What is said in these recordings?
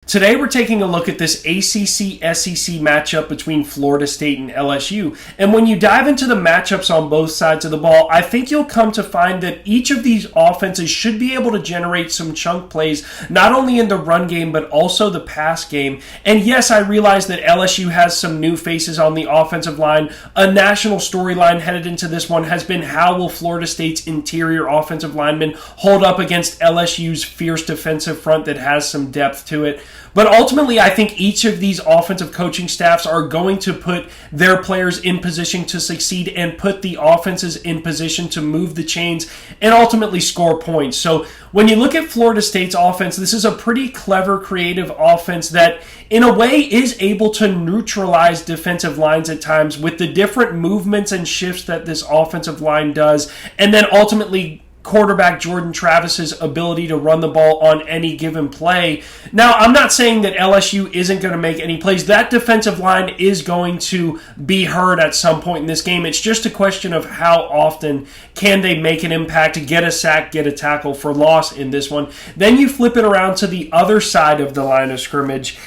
Today we're taking a look at this ACC-SEC matchup between Florida State and LSU. And when you dive into the matchups on both sides of the ball, I think you'll come to find that each of these offenses should be able to generate some chunk plays, not only in the run game, but also the pass game. And yes, I realize that LSU has some new faces on the offensive line. A national storyline headed into this one has been how will Florida State's interior offensive linemen hold up against LSU's fierce defensive front that has some depth to it. But ultimately, I think each of these offensive coaching staffs are going to put their players in position to succeed and put the offenses in position to move the chains and ultimately score points. So when you look at Florida State's offense, this is a pretty clever, creative offense that in a way is able to neutralize defensive lines at times with the different movements and shifts that this offensive line does, and then ultimately quarterback Jordan Travis's ability to run the ball on any given play. Now, I'm not saying that LSU isn't going to make any plays. That defensive line is going to be hurt at some point in this game. It's just a question of how often can they make an impact, get a sack, get a tackle for loss in this one. Then you flip it around to the other side of the line of scrimmage.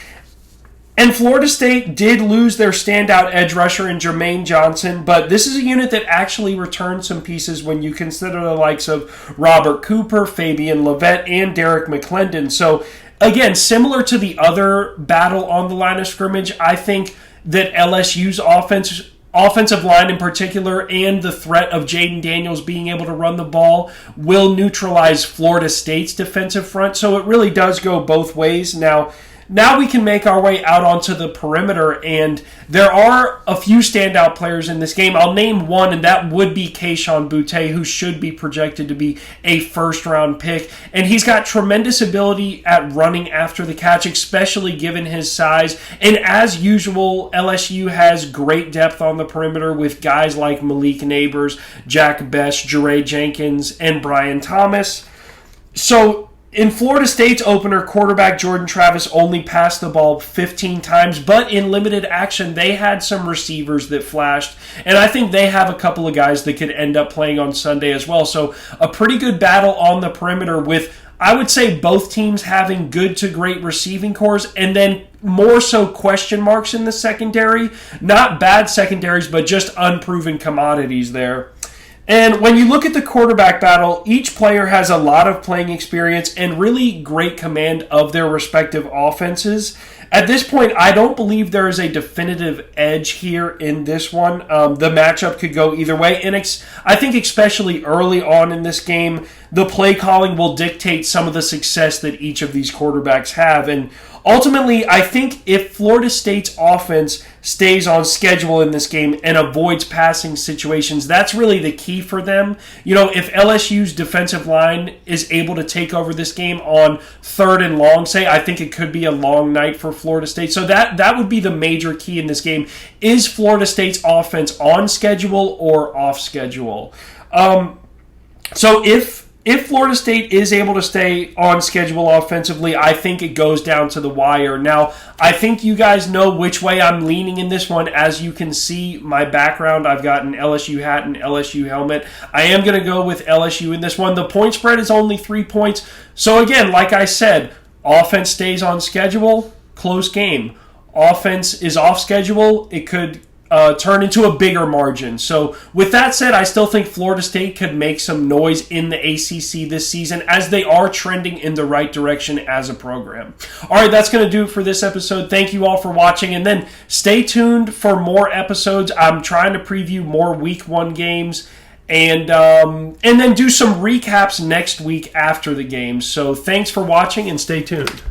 And Florida State did lose their standout edge rusher in Jermaine Johnson, but this is a unit that actually returned some pieces when you consider the likes of Robert Cooper, Fabian Levette, and Derek McClendon. So, again, similar to the other battle on the line of scrimmage, I think that LSU's offensive line in particular, and the threat of Jaden Daniels being able to run the ball will neutralize Florida State's defensive front. So it really does go both ways. Now we can make our way out onto the perimeter, and there are a few standout players in this game. I'll name one, and that would be Kayshon Boutte, who should be projected to be a first-round pick. And he's got tremendous ability at running after the catch, especially given his size. And as usual, LSU has great depth on the perimeter with guys like Malik Neighbors, Jack Best, Jeray Jenkins, and Brian Thomas. So in Florida State's opener, quarterback Jordan Travis only passed the ball 15 times, but in limited action, they had some receivers that flashed, and I think they have a couple of guys that could end up playing on Sunday as well. So a pretty good battle on the perimeter with, I would say, both teams having good to great receiving cores, and then more so question marks in the secondary. Not bad secondaries, but just unproven commodities there. And when you look at the quarterback battle, each player has a lot of playing experience and really great command of their respective offenses. At this point, I don't believe there is a definitive edge here in this one. The matchup could go either way. And I think especially early on in this game, the play calling will dictate some of the success that each of these quarterbacks have. And ultimately, I think if Florida State's offense stays on schedule in this game and avoids passing situations, that's really the key for them. You know, if LSU's defensive line is able to take over this game on 3rd and long, say, I think it could be a long night for Florida State. So that would be the major key in this game. Is Florida State's offense on schedule or off schedule? So if Florida State is able to stay on schedule offensively, I think it goes down to the wire. Now, I think you guys know which way I'm leaning in this one. As you can see, my background, I've got an LSU hat and LSU helmet. I am going to go with LSU in this one. The point spread is only 3 points. So again, like I said, offense stays on schedule, close game. Offense is off schedule, it could turn into a bigger margin. So with that said, I still think Florida State could make some noise in the ACC this season as they are trending in the right direction as a program. All right, that's going to do it for this episode. Thank you all for watching, and then stay tuned for more episodes. I'm trying to preview more Week 1 games and then do some recaps next week after the games. So thanks for watching and stay tuned.